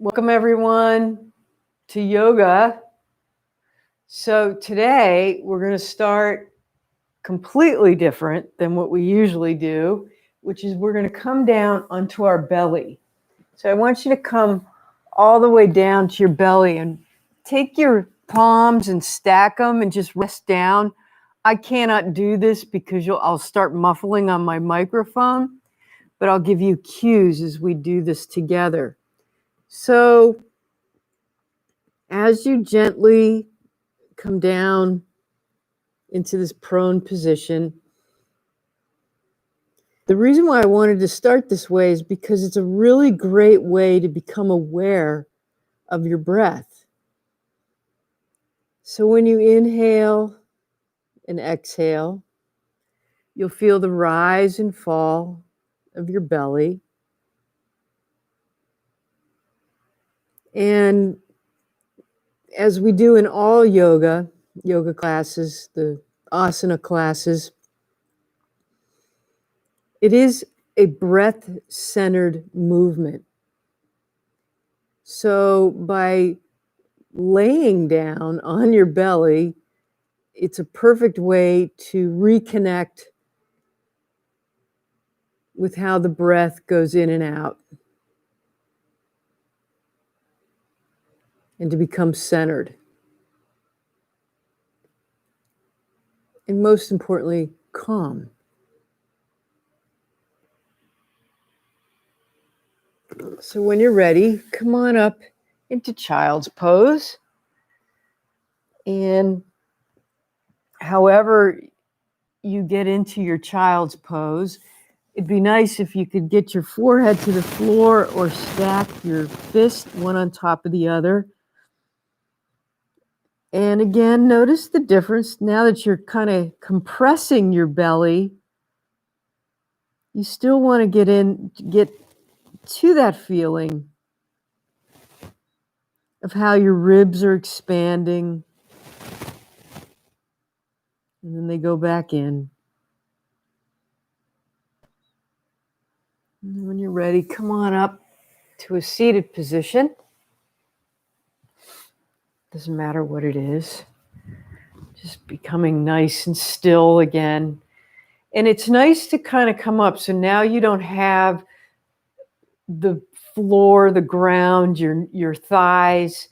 Welcome everyone to yoga. So today we're going to start completely different than what we usually do, which is we're going to come down onto our belly. So I want you to come all the way down to your belly and take your palms and stack them and just rest down. I cannot do this because I'll start muffling on my microphone, but I'll give you cues as we do this together. So as you gently come down into this prone position, the reason why I wanted to start this way is because it's a really great way to become aware of your breath. So when you inhale and exhale, you'll feel the rise and fall of your belly. And as we do in all yoga classes, the asana classes, it is a breath-centered movement. So by laying down on your belly, it's a perfect way to reconnect with how the breath goes in and out and to become centered. And most importantly, calm. So when you're ready, come on up into child's pose. And however you get into your child's pose, it'd be nice if you could get your forehead to the floor or stack your fist one on top of the other. And again, notice the difference. Now that you're kind of compressing your belly, you still want to get to that feeling of how your ribs are expanding. And then they go back in. And when you're ready, come on up to a seated position. Doesn't matter what it is. Just becoming nice and still again. And it's nice to kind of come up. So now you don't have the floor, the ground, your thighs.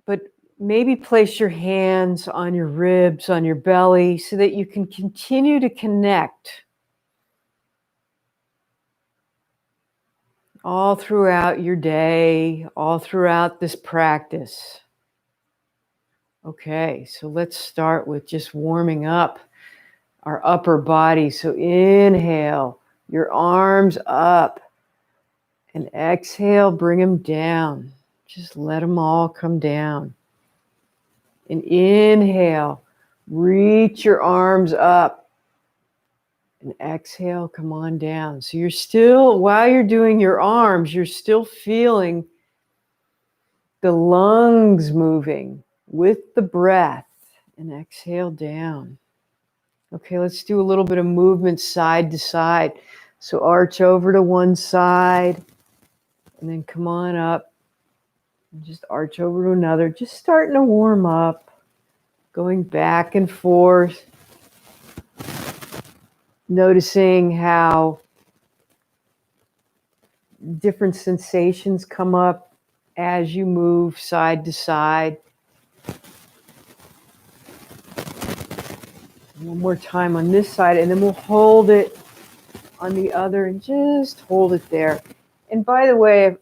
But maybe place your hands on your ribs, on your belly, so that you can continue to connect all throughout your day, all throughout this practice. Okay, so let's start with just warming up our upper body. So inhale, your arms up, and exhale, bring them down. Just let them all come down. And inhale, reach your arms up. And exhale, come on down. So you're still, while you're doing your arms, you're still feeling the lungs moving with the breath. And exhale down. Okay, let's do a little bit of movement side to side. So arch over to one side. And then come on up. And just arch over to another. Just starting to warm up. Going back and forth. Noticing how different sensations come up as you move side to side. One more time on this side, and then we'll hold it on the other and just hold it there. And by the way,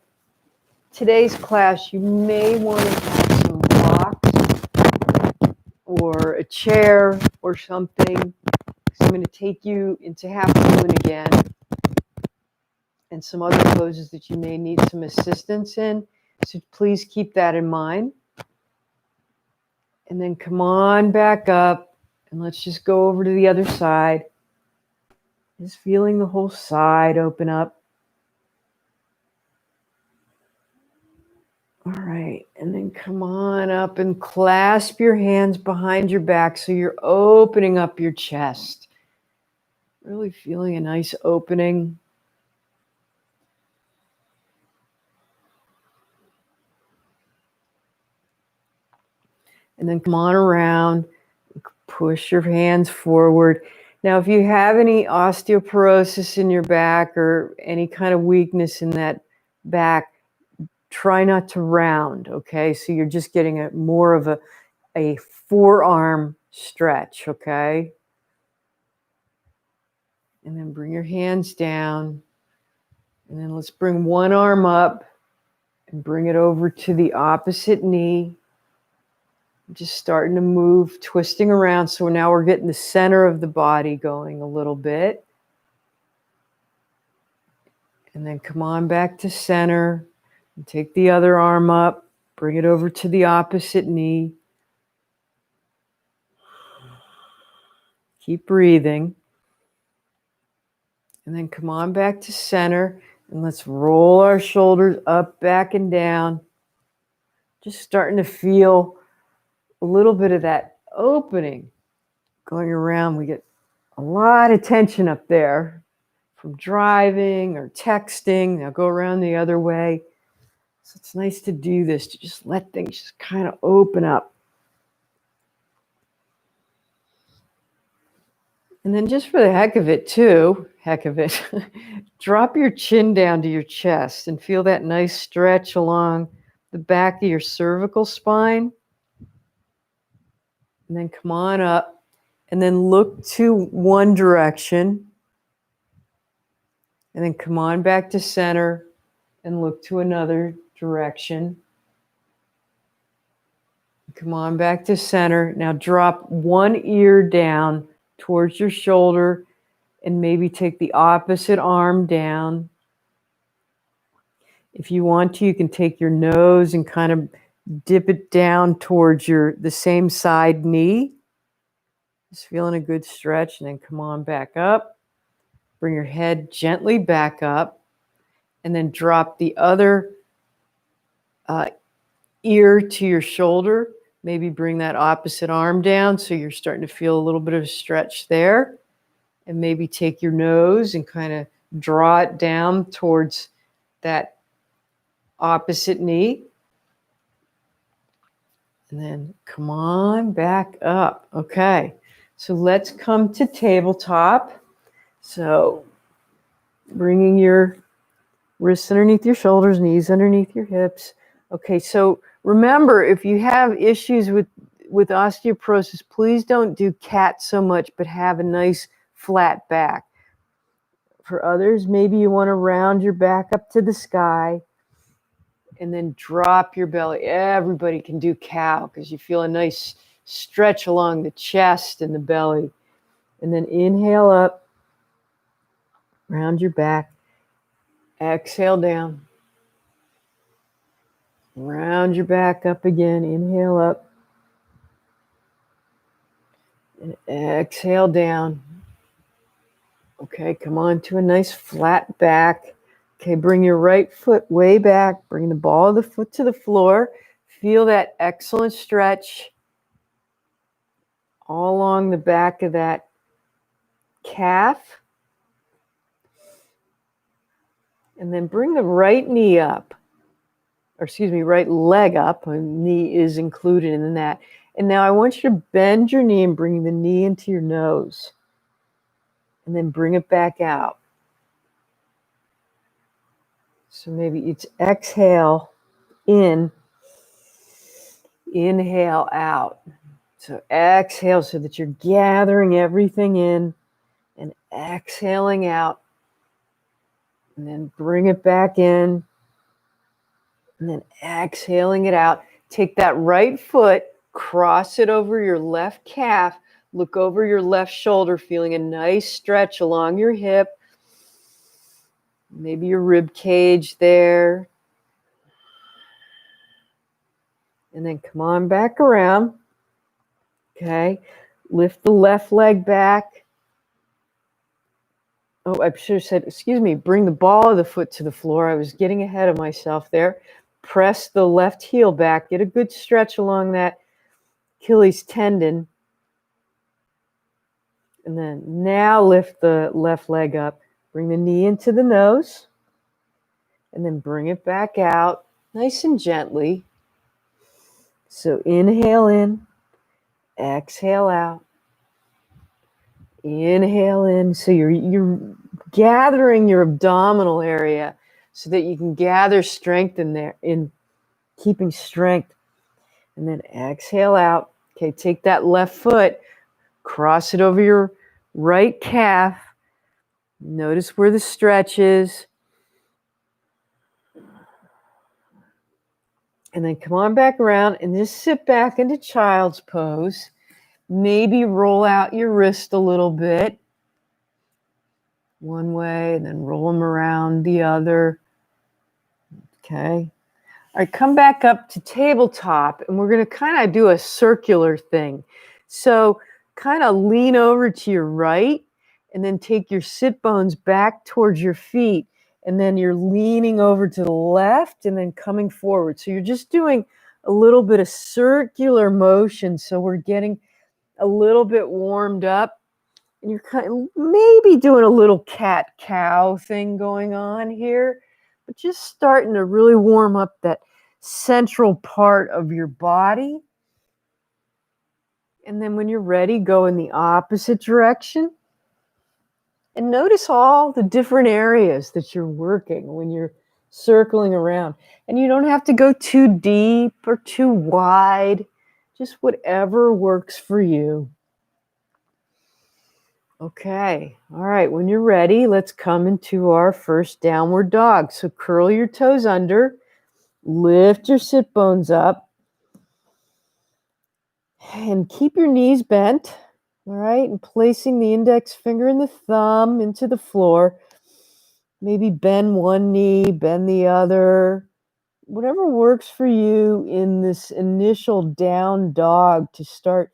today's class, you may want to have some blocks or a chair or something. So I'm going to take you into half moon again and some other poses that you may need some assistance in. So please keep that in mind. And then come on back up. And let's just go over to the other side. Just feeling the whole side open up. All right. And then come on up and clasp your hands behind your back so you're opening up your chest. Really feeling a nice opening. And then come on around, push your hands forward. Now, if you have any osteoporosis in your back or any kind of weakness in that back, try not to round, okay? So you're just getting more of a forearm stretch, okay? And then bring your hands down. And then let's bring one arm up and bring it over to the opposite knee. Just starting to move, twisting around. So now we're getting the center of the body going a little bit. And then come on back to center. And take the other arm up. Bring it over to the opposite knee. Keep breathing. And then come on back to center. And let's roll our shoulders up, back, and down. Just starting to feel a little bit of that opening going around. We get a lot of tension up there from driving or texting. Now go around the other way. So it's nice to do this, to just let things just kind of open up. And then just for the heck of it, drop your chin down to your chest and feel that nice stretch along the back of your cervical spine. And then come on up and then look to one direction. And then come on back to center and look to another direction. Come on back to center. Now drop one ear down towards your shoulder and maybe take the opposite arm down. If you want to, you can take your nose and kind of dip it down towards the same side knee. Just feeling a good stretch, and then come on back up. Bring your head gently back up, and then drop the other ear to your shoulder. Maybe bring that opposite arm down so you're starting to feel a little bit of a stretch there. And maybe take your nose and kind of draw it down towards that opposite knee. And then come on back up. Okay, so let's come to tabletop. So bringing your wrists underneath your shoulders, knees underneath your hips. Okay, so remember, if you have issues with osteoporosis, please don't do cat so much, but have a nice flat back. For others, maybe you want to round your back up to the sky and then drop your belly. Everybody can do cow because you feel a nice stretch along the chest and the belly. And then inhale up, round your back. Exhale down. Round your back up again. Inhale up. And exhale down. Okay, come on to a nice flat back. Okay, bring your right foot way back. Bring the ball of the foot to the floor. Feel that excellent stretch all along the back of that calf. And then bring the right knee up. Right leg up. Knee is included in that. And now I want you to bend your knee and bring the knee into your nose. And then bring it back out. So maybe it's exhale in, inhale out. So exhale so that you're gathering everything in and exhaling out. And then bring it back in. And then exhaling it out. Take that right foot, cross it over your left calf. Look over your left shoulder, feeling a nice stretch along your hip. Maybe your rib cage there. And then come on back around. Okay. Lift the left leg back. Oh, I should have said, excuse me, bring the ball of the foot to the floor. I was getting ahead of myself there. Press the left heel back. Get a good stretch along that Achilles tendon. And then now lift the left leg up. Bring the knee into the nose. And then bring it back out nice and gently. So inhale in. exhale out. Inhale in. So you're gathering your abdominal area so that you can gather strength in there, in keeping strength. And then exhale out. Okay, take that left foot, cross it over your right calf. Notice where the stretch is. And then come on back around and just sit back into child's pose. Maybe roll out your wrist a little bit. One way, and then roll them around the other. Okay. All right, come back up to tabletop, and we're going to kind of do a circular thing. So kind of lean over to your right, and then take your sit bones back towards your feet, and then you're leaning over to the left, and then coming forward. So you're just doing a little bit of circular motion, so we're getting a little bit warmed up. And you're kind of maybe doing a little cat-cow thing going on here, but just starting to really warm up that central part of your body. And then when you're ready, go in the opposite direction. And notice all the different areas that you're working when you're circling around. And you don't have to go too deep or too wide, just whatever works for you. Okay, all right, when you're ready, let's come into our first downward dog. So curl your toes under, lift your sit bones up, and keep your knees bent, all right, and placing the index finger and the thumb into the floor. Maybe bend one knee, bend the other, whatever works for you in this initial down dog to start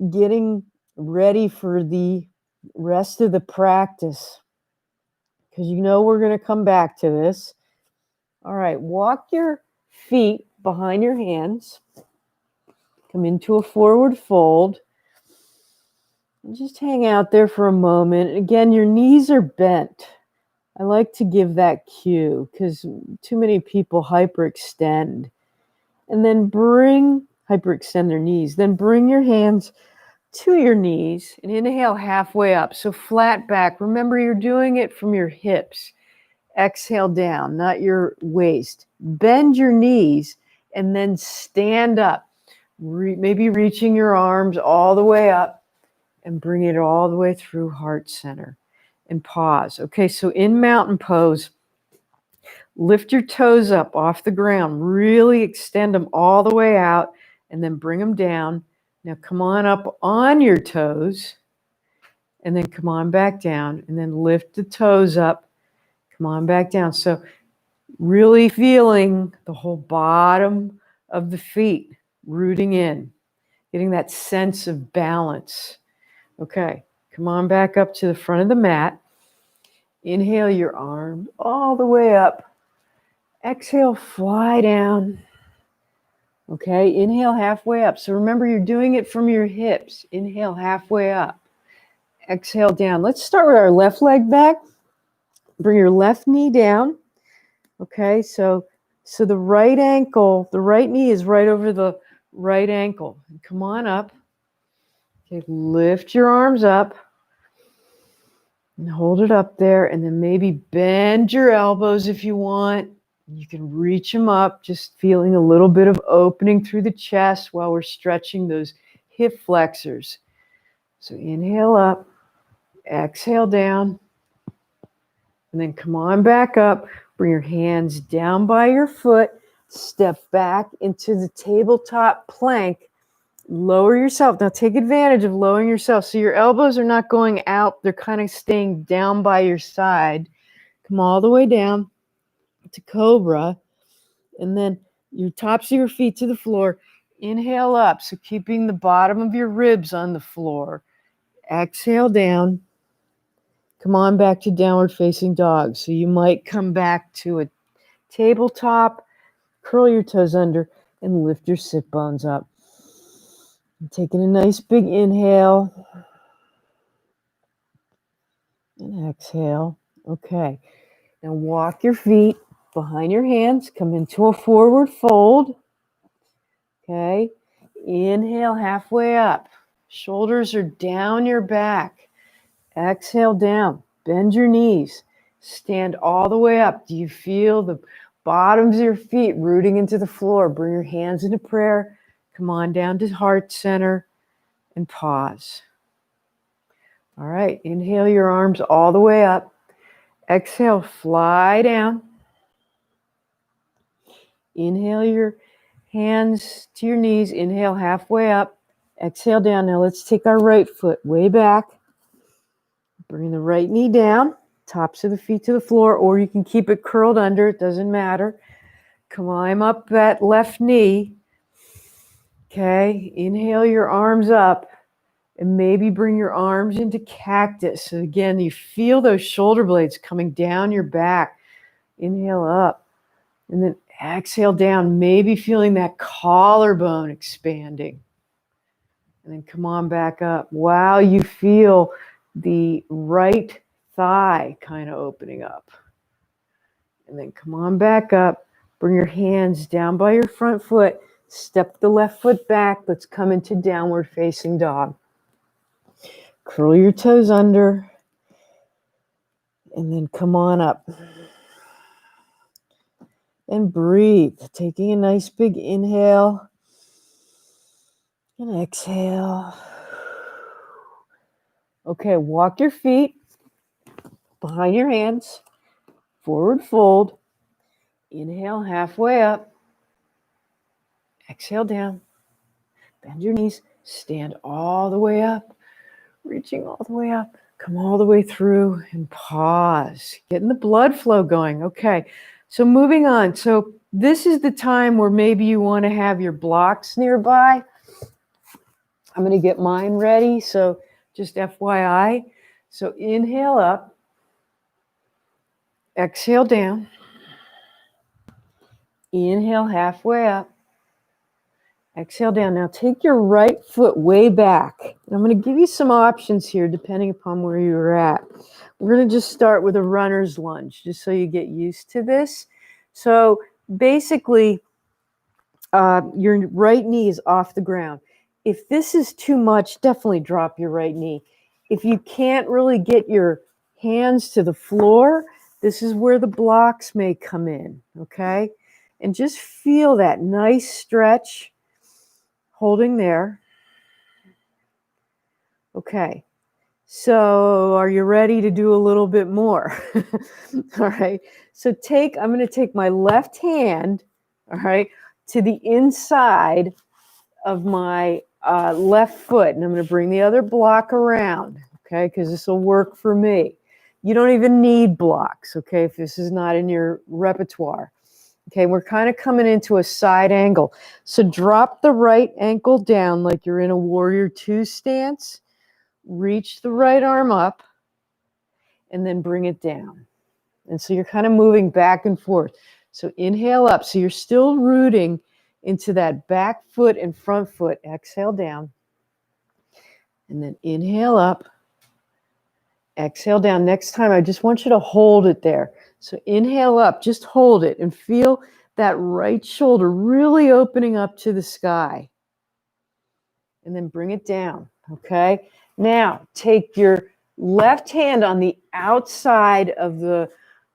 getting ready for the rest of the practice, because you know we're going to come back to this. All right, walk your feet behind your hands. Come into a forward fold. And just hang out there for a moment. Again, your knees are bent. I like to give that cue because too many people hyperextend. And then hyperextend their knees. Then bring your hands to your knees and inhale halfway up. So flat back. Remember, you're doing it from your hips. Exhale down, not your waist. Bend your knees and then stand up. Maybe reaching your arms all the way up and bring it all the way through heart center. And pause. Okay, so in mountain pose, lift your toes up off the ground. Really extend them all the way out and then bring them down. Now come on up on your toes and then come on back down and then lift the toes up. Come on back down. So really feeling the whole bottom of the feet rooting in, getting that sense of balance. Okay, come on back up to the front of the mat. Inhale your arm all the way up. Exhale, fly down. Okay, inhale halfway up. So remember, you're doing it from your hips. Inhale halfway up. Exhale down. Let's start with our left leg back. Bring your left knee down. Okay, so the right ankle, the right knee is right over the right ankle. Come on up. Okay, lift your arms up and hold it up there, and then maybe bend your elbows if you want. You can reach them up, just feeling a little bit of opening through the chest while we're stretching those hip flexors. So inhale up, exhale down, and then come on back up. Bring your hands down by your foot. Step back into the tabletop plank. Lower yourself. Now take advantage of lowering yourself. So your elbows are not going out. They're kind of staying down by your side. Come all the way down to cobra. And then your tops of your feet to the floor. Inhale up. So keeping the bottom of your ribs on the floor. Exhale down. Come on back to downward facing dog. So you might come back to a tabletop, curl your toes under, and lift your sit bones up. And taking a nice big inhale. And exhale. Okay. Now walk your feet behind your hands. Come into a forward fold. Okay. Inhale halfway up. Shoulders are down your back. Exhale down. Bend your knees. Stand all the way up. Do you feel the bottoms of your feet rooting into the floor? Bring your hands into prayer. Come on down to heart center and pause. All right. Inhale your arms all the way up. Exhale, fly down. Inhale your hands to your knees. Inhale halfway up. Exhale down. Now let's take our right foot way back. Bring the right knee down. Tops of the feet to the floor, or you can keep it curled under. It doesn't matter. Climb up that left knee. Okay. Inhale your arms up. And maybe bring your arms into cactus. So again, you feel those shoulder blades coming down your back. Inhale up. And then exhale down, maybe feeling that collarbone expanding. And then come on back up. Wow, you feel the right thigh kind of opening up. And then come on back up. Bring your hands down by your front foot. Step the left foot back. Let's come into downward facing dog. Curl your toes under. And then come on up. And breathe. Taking a nice big inhale. And exhale. Okay, walk your feet behind your hands. Forward fold. Inhale halfway up. Exhale down. Bend your knees. Stand all the way up. Reaching all the way up. Come all the way through and pause. Getting the blood flow going. Okay, so moving on. So this is the time where maybe you want to have your blocks nearby. I'm going to get mine ready. So just FYI. So inhale up. Exhale down. Inhale halfway up. Exhale down. Now take your right foot way back. And I'm going to give you some options here depending upon where you're at. We're going to just start with a runner's lunge just so you get used to this. So basically, your right knee is off the ground. If this is too much, definitely drop your right knee. If you can't really get your hands to the floor, this is where the blocks may come in, okay? And just feel that nice stretch. Holding there. Okay. So are you ready to do a little bit more? All right. So I'm going to take my left hand, all right, to the inside of my left foot. And I'm going to bring the other block around, okay, because this will work for me. You don't even need blocks, okay, if this is not in your repertoire. Okay, we're kind of coming into a side angle. So drop the right ankle down like you're in a warrior two stance. Reach the right arm up and then bring it down. And so you're kind of moving back and forth. So inhale up. So you're still rooting into that back foot and front foot. Exhale down. And then inhale up. Exhale down. Next time, I just want you to hold it there. So inhale up, just hold it and feel that right shoulder really opening up to the sky. And then bring it down, okay? Now, take your left hand on the outside of the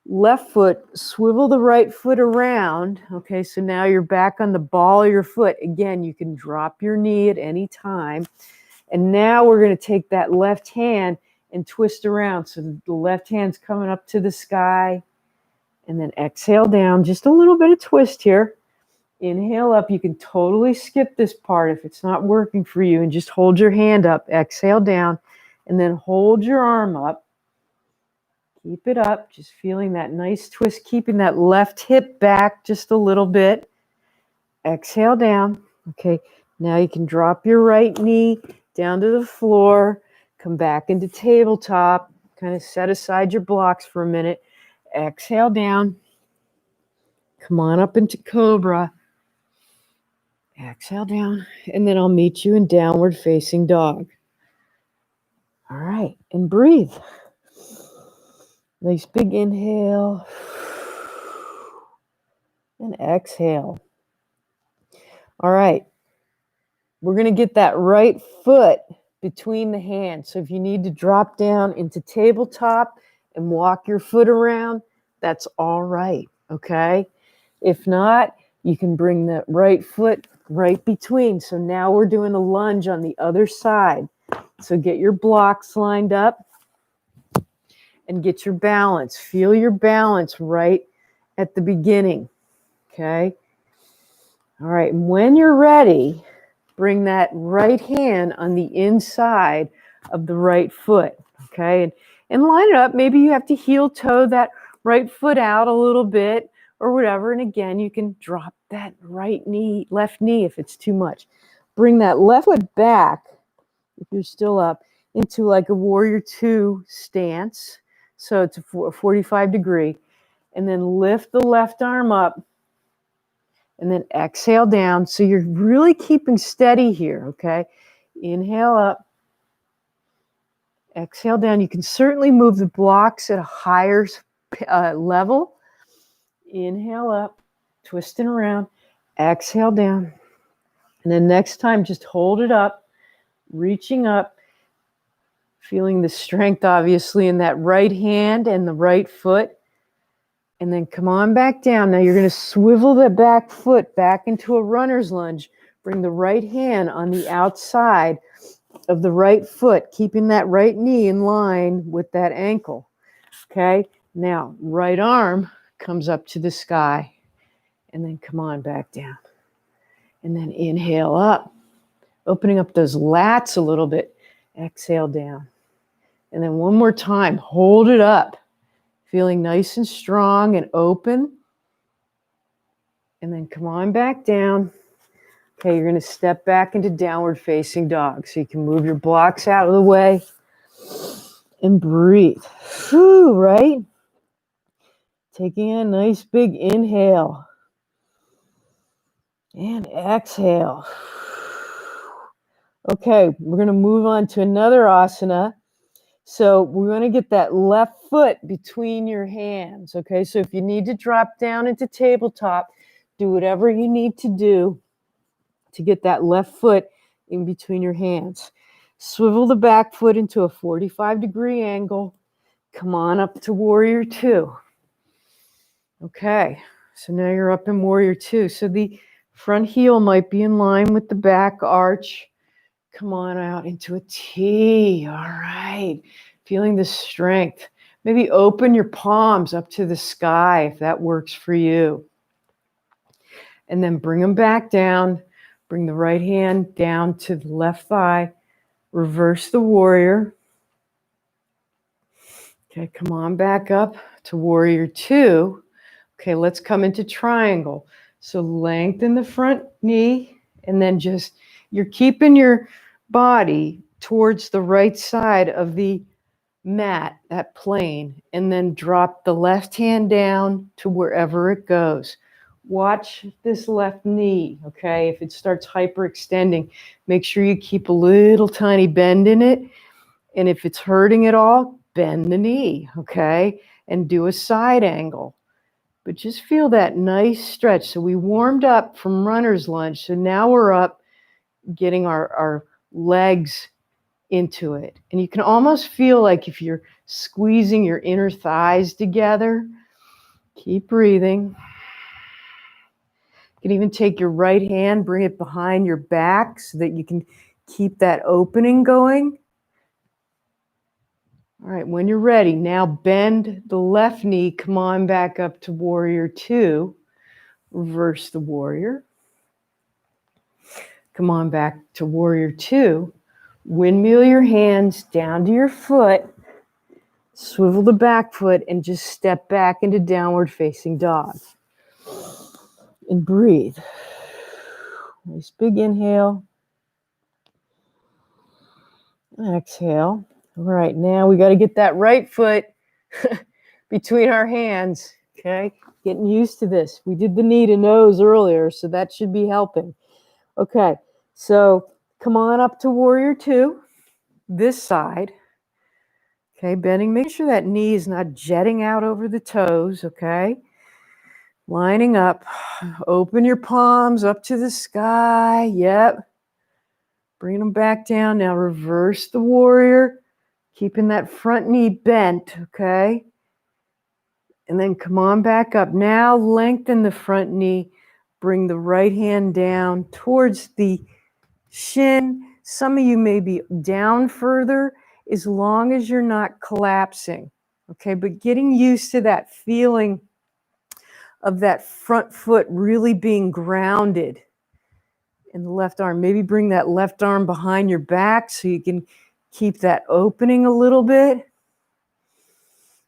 left foot, swivel the right foot around, okay? So now you're back on the ball of your foot. Again, you can drop your knee at any time. And now we're going to take that left hand and twist around. So the left hand's coming up to the sky. And then exhale down. Just a little bit of twist here. Inhale up. You can totally skip this part if it's not working for you. And just hold your hand up. Exhale down. And then hold your arm up. Keep it up. Just feeling that nice twist. Keeping that left hip back just a little bit. Exhale down. Okay. Now you can drop your right knee down to the floor. Come back into tabletop. Kind of set aside your blocks for a minute. Exhale down. Come on up into cobra. Exhale down. And then I'll meet you in downward facing dog. All right. And breathe. Nice big inhale. And exhale. All right. We're going to get that right foot between the hands. So if you need to drop down into tabletop and walk your foot around, that's all right, okay? If not, you can bring the right foot right between. So now we're doing a lunge on the other side. So get your blocks lined up and get your balance. Feel your balance right at the beginning, okay? All right, and when you're ready, bring that right hand on the inside of the right foot, okay? And line it up. Maybe you have to heel toe that right foot out a little bit or whatever. And again, you can drop that left knee if it's too much. Bring that left foot back, if you're still up, into like a warrior two stance. So it's a 45 degree. And then lift the left arm up. And then exhale down. So you're really keeping steady here, okay? Inhale up. Exhale down. You can certainly move the blocks at a higher level. Inhale up. Twisting around. Exhale down. And then next time, just hold it up. Reaching up. Feeling the strength, obviously, in that right hand and the right foot. And then come on back down. Now you're going to swivel the back foot back into a runner's lunge. Bring the right hand on the outside of the right foot, keeping that right knee in line with that ankle. Okay? Now, right arm comes up to the sky. And then come on back down. And then inhale up. Opening up those lats a little bit. Exhale down. And then one more time. Hold it up. Feeling nice and strong and open. And then come on back down. Okay, you're going to step back into downward facing dog. So you can move your blocks out of the way and breathe. Whew, right? Taking a nice big inhale. And exhale. Okay, we're going to move on to another asana. So we're going to get that left foot between your hands, okay? So if you need to drop down into tabletop, do whatever you need to do to get that left foot in between your hands. Swivel the back foot into a 45-degree angle. Come on up to warrior two. Okay, so now you're up in warrior two. So the front heel might be in line with the back arch. Come on out into a T. All right. Feeling the strength. Maybe open your palms up to the sky if that works for you. And then bring them back down. Bring the right hand down to the left thigh. Reverse the warrior. Okay, come on back up to warrior two. Okay, let's come into triangle. So lengthen the front knee and then just, you're keeping your body towards the right side of the mat, that plane, and then drop the left hand down to wherever it goes. Watch this left knee, okay? If it starts hyperextending, make sure you keep a little tiny bend in it. And if it's hurting at all, bend the knee, okay? And do a side angle. But just feel that nice stretch. So we warmed up from runner's lunge. So now we're up getting our legs into it. And you can almost feel like if you're squeezing your inner thighs together. Keep breathing. You can even take your right hand, bring it behind your back so that you can keep that opening going. All right, when you're ready, now bend the left knee. Come on back up to warrior two. Reverse the warrior. Come on back to warrior two. Windmill your hands down to your foot. Swivel the back foot and just step back into downward facing dog. And breathe. Nice big inhale. Exhale. All right, now we got to get that right foot between our hands, okay? Getting used to this. We did the knee to nose earlier, so that should be helping. Okay, so come on up to warrior two, this side. Okay, bending, make sure that knee is not jetting out over the toes, okay? Lining up. Open your palms up to the sky. Yep. Bring them back down. Now reverse the warrior, keeping that front knee bent, okay? And then come on back up. Now lengthen the front knee. Bring the right hand down towards the shin. Some of you may be down further as long as you're not collapsing, okay? But getting used to that feeling of that front foot really being grounded in the left arm. Maybe bring that left arm behind your back so you can keep that opening a little bit.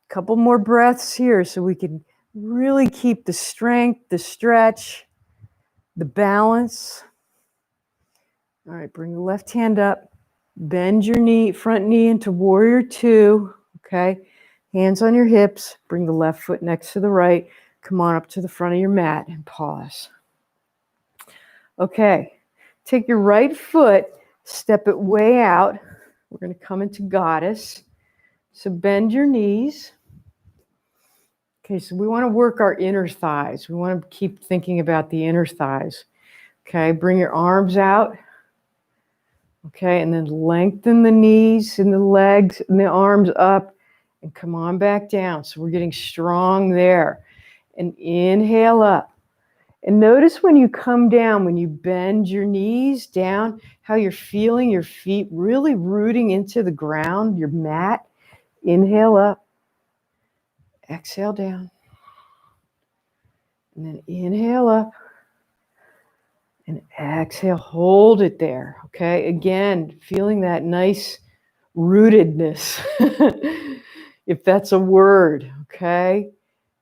Couple more breaths here so we can really keep the strength, the stretch, the balance. All right, bring the left hand up. Bend your knee, front knee into warrior two. Okay, hands on your hips. Bring the left foot next to the right. Come on up to the front of your mat and pause. Okay, take your right foot, step it way out. We're going to come into goddess. So bend your knees. Okay, so we want to work our inner thighs. We want to keep thinking about the inner thighs. Okay, bring your arms out. Okay, and then lengthen the knees and the legs and the arms up and come on back down. So we're getting strong there. And inhale up. And notice when you come down, when you bend your knees down, how you're feeling your feet really rooting into the ground, your mat. Inhale up. Exhale down. And then inhale up. And exhale, hold it there, okay? Again, feeling that nice rootedness, if that's a word, okay?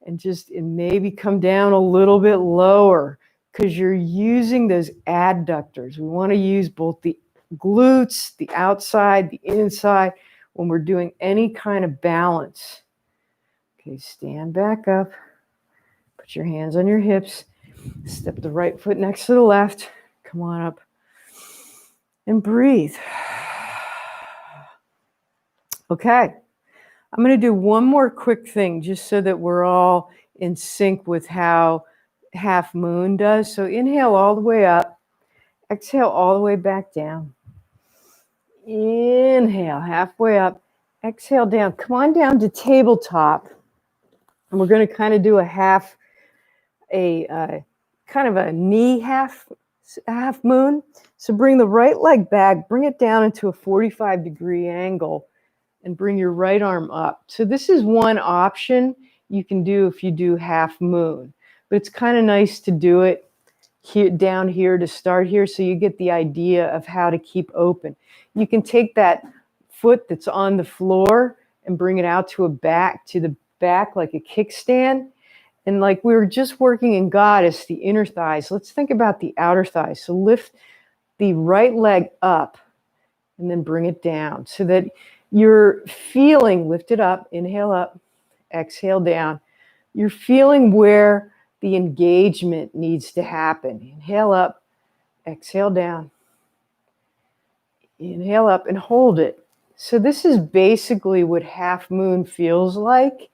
And maybe come down a little bit lower because you're using those adductors. We want to use both the glutes, the outside, the inside, when we're doing any kind of balance. Okay, stand back up. Put your hands on your hips. Step the right foot next to the left. Come on up and breathe. Okay, I'm going to do one more quick thing just so that we're all in sync with how half moon does. So inhale all the way up. Exhale all the way back down. Inhale halfway up. Exhale down. Come on down to tabletop. And we're going to kind of do kind of a knee half moon. So bring the right leg back, bring it down into a 45-degree angle, and bring your right arm up. So this is one option you can do if you do half moon. But it's kind of nice to do it here, down here to start here, so you get the idea of how to keep open. You can take that foot that's on the floor and bring it out to the back like a kickstand. And like we were just working in goddess, the inner thighs, let's think about the outer thighs. So lift the right leg up and then bring it down so that you're feeling, lift it up, inhale up, exhale down. You're feeling where the engagement needs to happen. Inhale up, exhale down. Inhale up and hold it. So this is basically what half moon feels like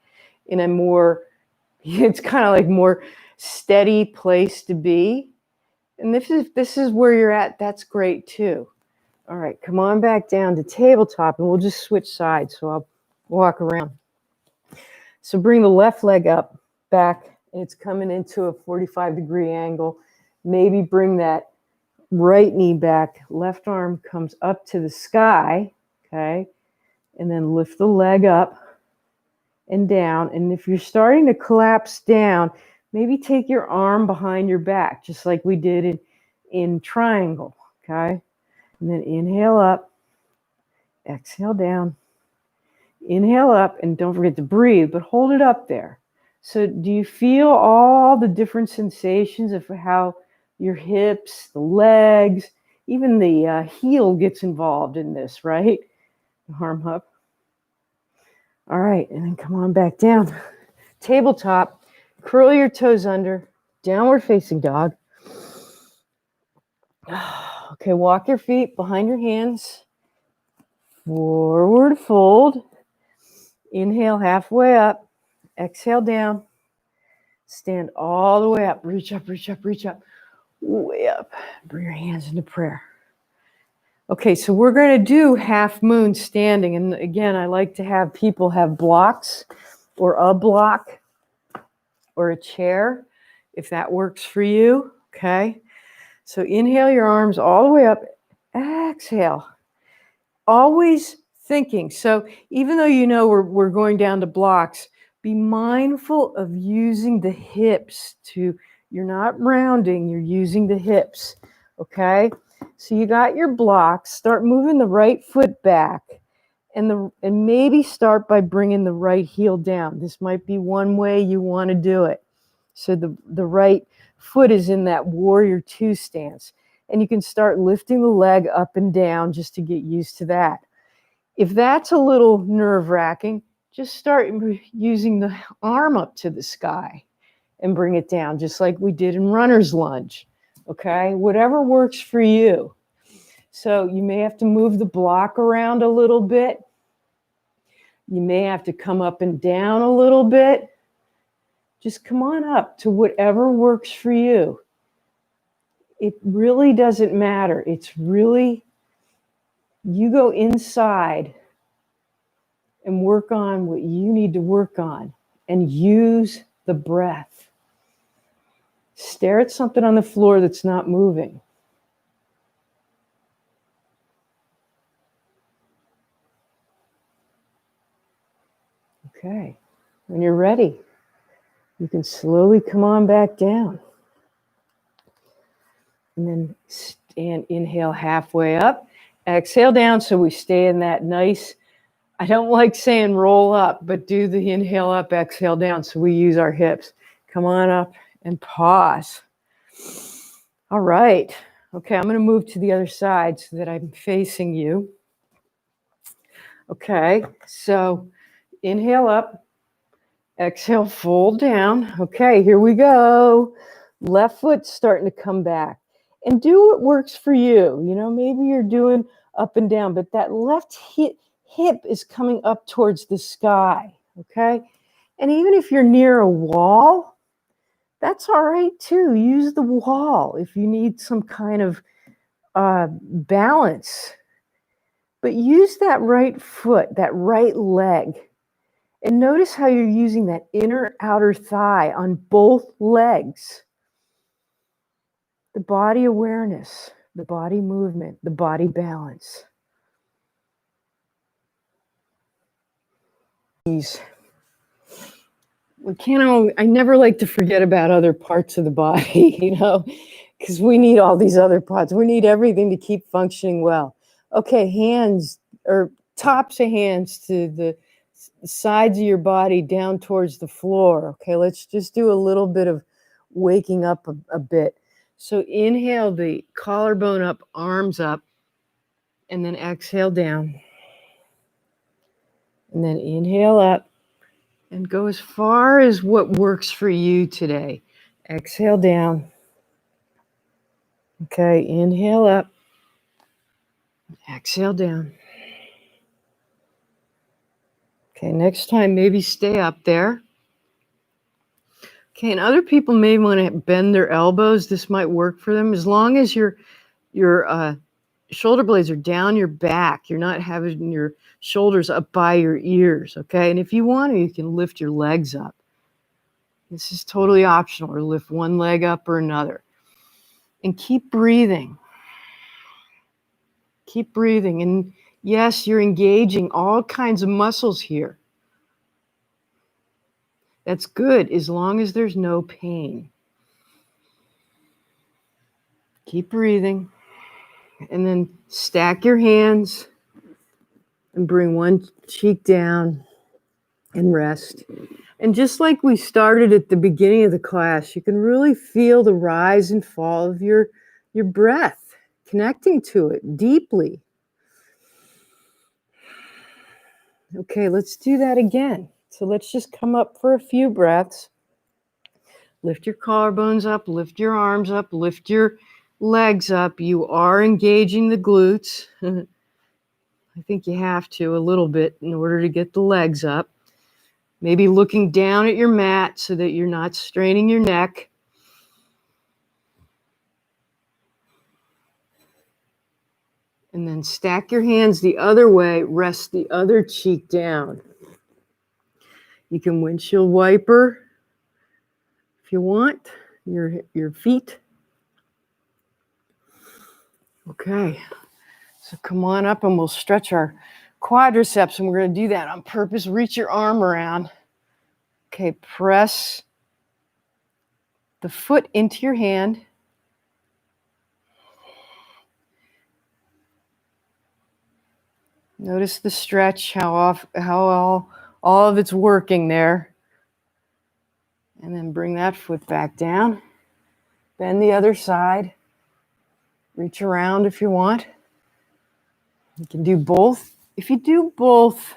in a more, it's kind of like more steady place to be. And if this is where you're at, that's great too. All right, come on back down to tabletop and we'll just switch sides. So I'll walk around. So bring the left leg up, back, and it's coming into a 45-degree angle. Maybe bring that right knee back, left arm comes up to the sky, okay? And then lift the leg up and down. And if you're starting to collapse down, maybe take your arm behind your back, just like we did in triangle, okay? And then inhale up, exhale down, inhale up, and don't forget to breathe, but hold it up there. So do you feel all the different sensations of how your hips, the legs, even the heel gets involved in this, right? Arm up. All right, and then come on back down. Tabletop, curl your toes under, downward facing dog. Okay, walk your feet behind your hands. Forward fold. Inhale halfway up. Exhale down. Stand all the way up. Reach up, reach up, reach up. Way up. Bring your hands into prayer. Okay, so we're going to do half moon standing. And again, I like to have people have blocks or a block or a chair, if that works for you. Okay, so inhale your arms all the way up. Exhale. Always thinking. So even though you know we're going down to blocks, be mindful of using the hips to, you're not rounding, you're using the hips. Okay? So you got your blocks. Start moving the right foot back and maybe start by bringing the right heel down. This might be one way you want to do it. So the right foot is in that warrior two stance. And you can start lifting the leg up and down just to get used to that. If that's a little nerve-wracking, just start using the arm up to the sky and bring it down, just like we did in runner's lunge. Okay? Whatever works for you. So you may have to move the block around a little bit. You may have to come up and down a little bit. Just come on up to whatever works for you. It really doesn't matter. It's really, you go inside and work on what you need to work on and use the breath. Stare at something on the floor that's not moving. Okay. When you're ready, you can slowly come on back down. And then stand, inhale halfway up, exhale down so we stay in that nice, I don't like saying roll up, but do the inhale up, exhale down so we use our hips. Come on up and pause. All right. Okay, I'm going to move to the other side so that I'm facing you. Okay, so inhale up, exhale, fold down. Okay, here we go. Left foot starting to come back. And do what works for you. You know, maybe you're doing up and down, but that left hip is coming up towards the sky, okay? And even if you're near a wall, that's all right too. Use the wall if you need some kind of balance. But use that right foot, that right leg. And notice how you're using that inner outer thigh on both legs. The body awareness, the body movement, the body balance. I never like to forget about other parts of the body, you know, because we need all these other parts. We need everything to keep functioning well. Okay, hands or tops of hands to the sides of your body down towards the floor. Okay, let's just do a little bit of waking up a bit. So inhale the collarbone up, arms up, and then exhale down. And then inhale up and go as far as what works for you today. Exhale down. Okay, inhale up. Exhale down. Okay, next time maybe stay up there. Okay, and other people may want to bend their elbows. This might work for them as long as your shoulder blades are down your back. You're not having your shoulders up by your ears, okay? And if you want to, you can lift your legs up. This is totally optional, or lift one leg up or another. And keep breathing. Keep breathing. And yes, you're engaging all kinds of muscles here. That's good as long as there's no pain. Keep breathing. And then stack your hands and bring one cheek down and rest. And just like we started at the beginning of the class, you can really feel the rise and fall of your breath, connecting to it deeply. Okay, let's do that again. So let's just come up for a few breaths. Lift your collarbones up, lift your arms up, lift your legs up. You are engaging the glutes. I think you have to a little bit in order to get the legs up. Maybe looking down at your mat so that you're not straining your neck. And then stack your hands the other way, rest the other cheek down. You can windshield wiper if you want, your feet. Okay, so come on up and we'll stretch our quadriceps, and we're going to do that on purpose. Reach your arm around. Okay, press the foot into your hand. Notice the stretch, how all of it's working there. And then bring that foot back down. Bend the other side. Reach around if you want. You can do both. If you do both,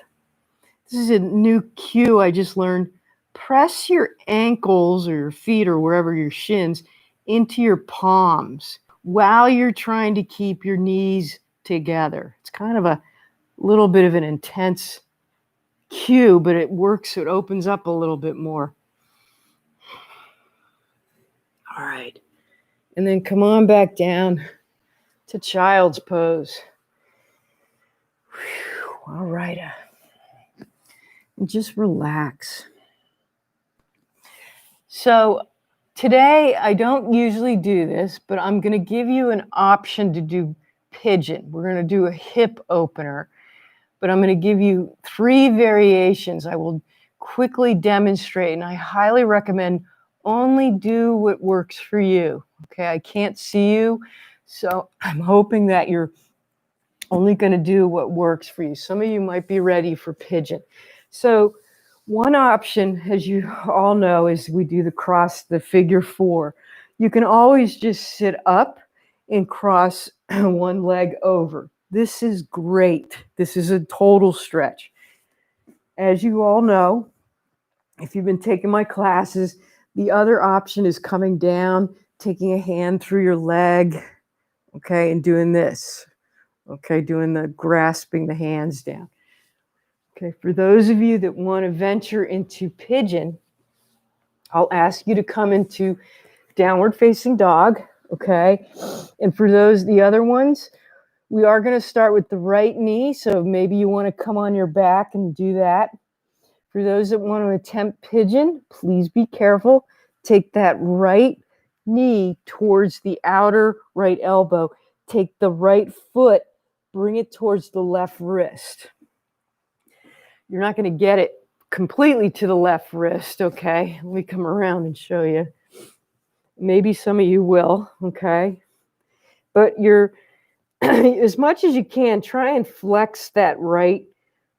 this is a new cue I just learned. Press your ankles or your feet or wherever your shins into your palms while you're trying to keep your knees together. It's kind of a little bit of an intense cue, but it works. It opens up a little bit more. All right. And then come on back down to child's pose. Whew. All right. And just relax. So today, I don't usually do this, but I'm going to give you an option to do pigeon. We're going to do a hip opener, but I'm going to give you 3 variations. I will quickly demonstrate, and I highly recommend only do what works for you. Okay, I can't see you, so I'm hoping that you're only going to do what works for you. Some of you might be ready for pigeon. So one option, as you all know, is we do the figure 4. You can always just sit up and cross one leg over. This is great. This is a total stretch. As you all know, if you've been taking my classes, the other option is coming down, taking a hand through your leg, okay, and doing this, okay, doing the grasping the hands down. Okay, for those of you that want to venture into pigeon, I'll ask you to come into downward facing dog, okay? And for the other ones, we are going to start with the right knee, so maybe you want to come on your back and do that. For those that want to attempt pigeon, please be careful. Take that right knee towards the outer right elbow. Take the right foot, bring it towards the left wrist. You're not going to get it completely to the left wrist, okay? Let me come around and show you. Maybe some of you will, okay? But you're, as much as you can, try and flex that right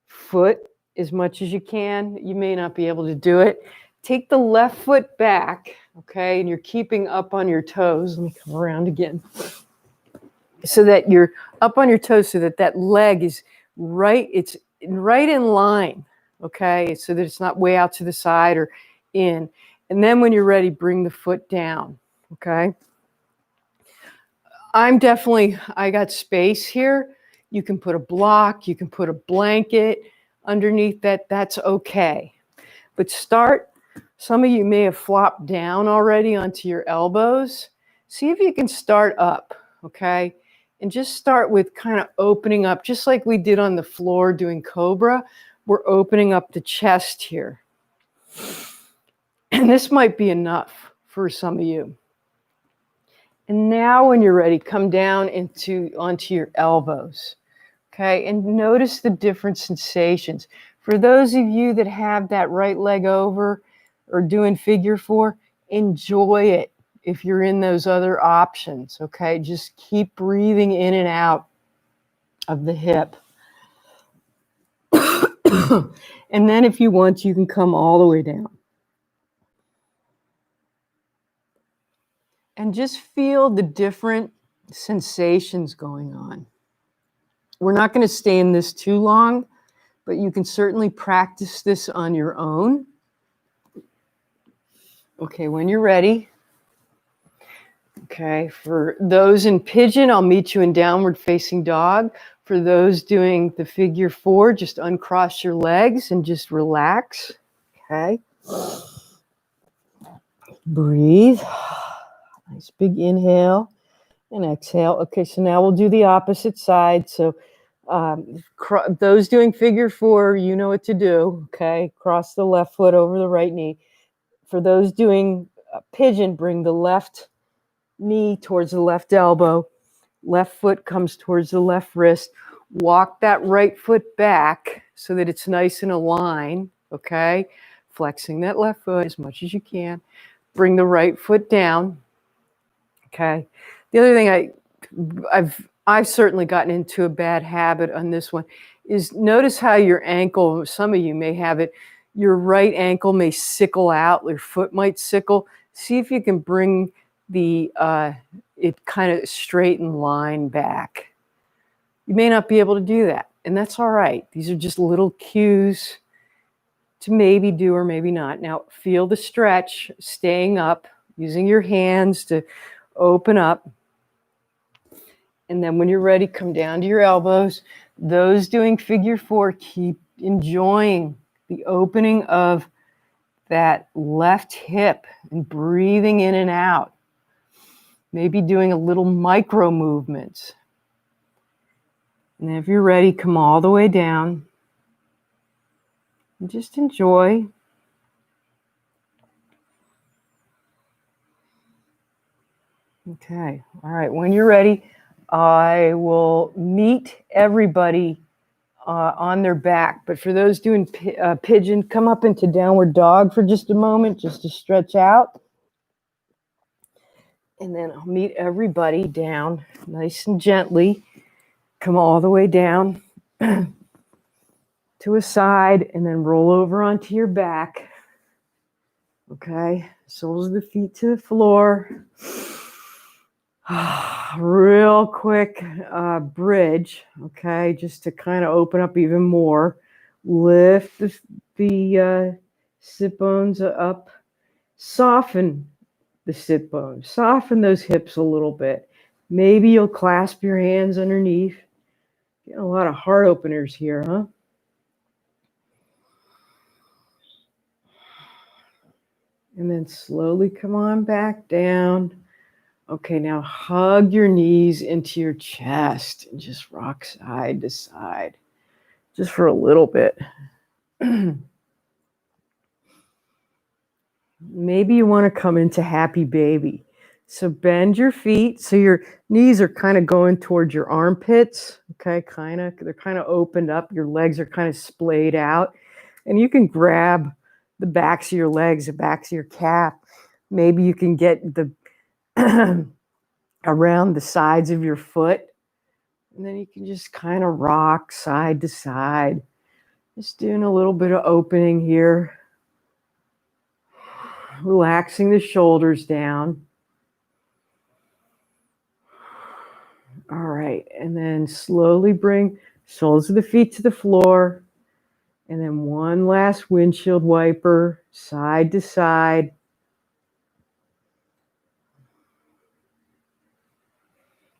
foot as much as you can. You may not be able to do it. Take the left foot back, okay? And you're keeping up on your toes. Let me come around again. So that you're up on your toes so that that leg is right, it's right in line, okay? So that it's not way out to the side or in. And then when you're ready, bring the foot down, okay? I got space here. You can put a block, you can put a blanket underneath that, that's okay. But some of you may have flopped down already onto your elbows. See if you can start up, okay? And just start with kind of opening up, just like we did on the floor doing cobra. We're opening up the chest here. And this might be enough for some of you. And now when you're ready, come down onto your elbows, okay? And notice the different sensations. For those of you that have that right leg over or doing figure 4, enjoy it if you're in those other options, okay? Just keep breathing in and out of the hip. And then if you want, you can come all the way down. And just feel the different sensations going on. We're not going to stay in this too long, but you can certainly practice this on your own. Okay, when you're ready. Okay, for those in pigeon, I'll meet you in downward facing dog. For those doing the figure 4, just uncross your legs and just relax. Okay. Breathe. Nice big inhale And exhale. Okay, so now we'll do the opposite side. So those doing figure four, you know what to do. Okay, cross the left foot over the right knee. For those doing pigeon, bring the left knee towards the left elbow. Left foot comes towards the left wrist. Walk that right foot back so that it's nice and aligned. Okay, flexing that left foot as much as you can. Bring the right foot down. Okay. The other thing I've certainly gotten into a bad habit on this one is notice how your ankle, some of you may have it, your right ankle may sickle out, your foot might sickle. See if you can bring the it kind of straight in line back. You may not be able to do that, and that's all right. These are just little cues to maybe do or maybe not. Now feel the stretch, staying up, using your hands to open up. And then when you're ready, come down to your elbows. Those doing figure four, keep enjoying the opening of that left hip and breathing in and out. Maybe doing a little micro movements. And then if you're ready, come all the way down. And just enjoy. Okay, all right, when you're ready, I will meet everybody on their back. But for those doing pigeon, come up into downward dog for just a moment, just to stretch out. And then I'll meet everybody down nice and gently. Come all the way down to a side and then roll over onto your back. Okay, soles of the feet to the floor. Real quick bridge, okay, just to kind of open up even more. Lift the sit bones up. Soften the sit bones. Soften those hips a little bit. Maybe you'll clasp your hands underneath. Getting a lot of heart openers here, huh? And then slowly come on back down. Okay, now hug your knees into your chest and just rock side to side, just for a little bit. Maybe you want to come into happy baby. So bend your feet so your knees are kind of going towards your armpits. Okay, they're kind of opened up. Your legs are kind of splayed out. And you can grab the backs of your legs, the backs of your calf. Maybe you can get the around the sides of your foot. And then you can just kind of rock side to side. Just doing a little bit of opening here. Relaxing the shoulders down. All right. And then slowly bring soles of the feet to the floor. And then one last windshield wiper, side to side.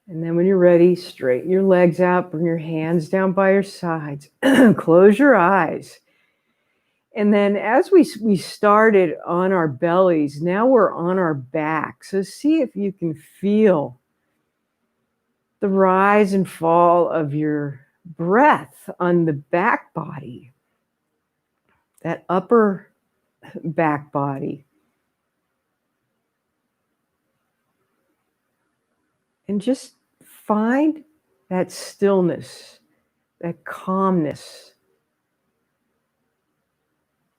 And then when you're ready, straighten your legs out, bring your hands down by your sides, close your eyes. And then as we started on our bellies, now we're on our back. So see if you can feel the rise and fall of your breath on the back body, that upper back body. And just find that stillness, that calmness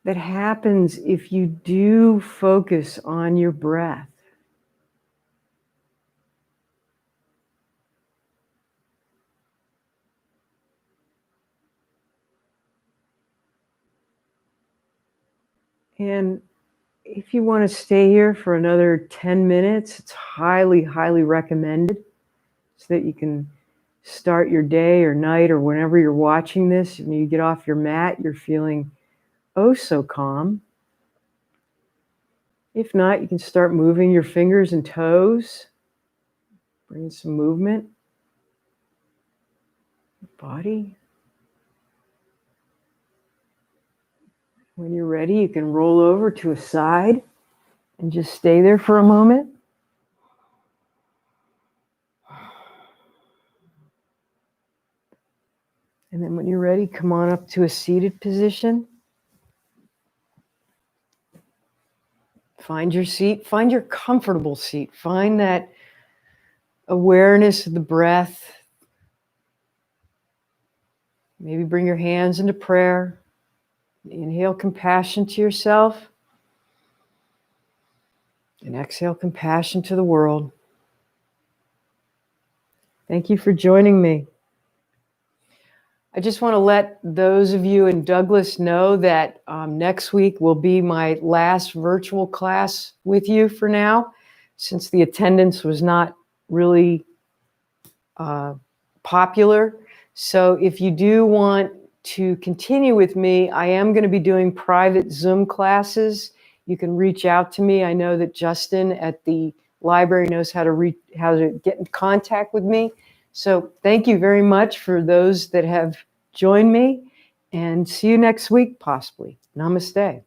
that happens if you do focus on your breath. And if you want to stay here for another 10 minutes, it's highly, highly recommended so that you can start your day or night or whenever you're watching this. When you get off your mat, you're feeling oh so calm. If not, you can start moving your fingers and toes. Bring some movement. Body. When you're ready, you can roll over to a side and just stay there for a moment. And then when you're ready, come on up to a seated position. Find your seat. Find your comfortable seat. Find that awareness of the breath. Maybe bring your hands into prayer. Inhale compassion to yourself. And exhale compassion to the world. Thank you for joining me. I just want to let those of you in Douglas know that next week will be my last virtual class with you for now, since the attendance was not really popular. So if you do want to continue with me, I am going to be doing private Zoom classes. You can reach out to me. I know that Justin at the library knows how to get in contact with me. So thank you very much for those that have joined me, and see you next week, possibly. Namaste.